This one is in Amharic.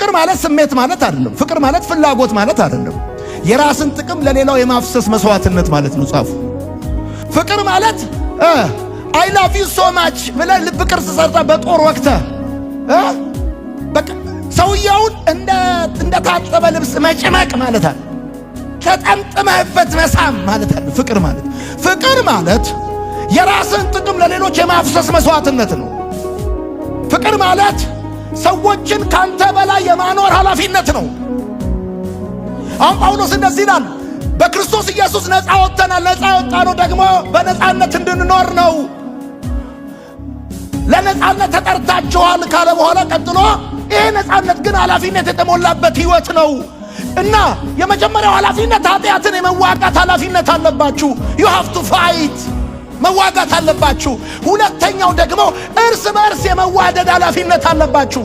ፍቅር ማለት ስሜት ማለት አይደለም። ፍቅር ማለት ፍላጎት ማለት አይደለም። የራስን ጥቅም ለሌላው የማፍሰስ መስዋዕትነት ማለት ነው። ጻፉ። ፍቅር ማለት አይ ላቭ ዩ ሶ ማች ብለህ ልብ ቅርጽ ሰርታ በጦር ወቅተህ በቃ ሰውየውን እንደ ታጠበ ልብስ መጭመቅ ማለት አለ። ተጠምጥመህበት መሳም ማለት አለ። ፍቅር ማለት የራስን ጥቅም ለሌሎች የማፍሰስ መስዋዕትነት ነው። ፍቅር ማለት ሰዎችን ካንተ በላይ የማኖር ኃላፊነት ነው። አሁን ጳውሎስ እንደዚህ ይላል፣ በክርስቶስ ኢየሱስ ነፃ ወጥተናል። ነፃ ወጣነው ደግሞ በነፃነት እንድንኖር ነው። ለነፃነት ተጠርታችኋል ካለ በኋላ ቀጥሎ ይሄ ነፃነት ግን ኃላፊነት የተሞላበት ህይወት ነው እና የመጀመሪያው ኃላፊነት ኃጢአትን የመዋጋት ኃላፊነት አለባችሁ። you have to fight፣ መዋጋት አለባችሁ። ሁለተኛው ደግሞ እርስ በርስ የመዋደድ ኃላፊነት አለባችሁ።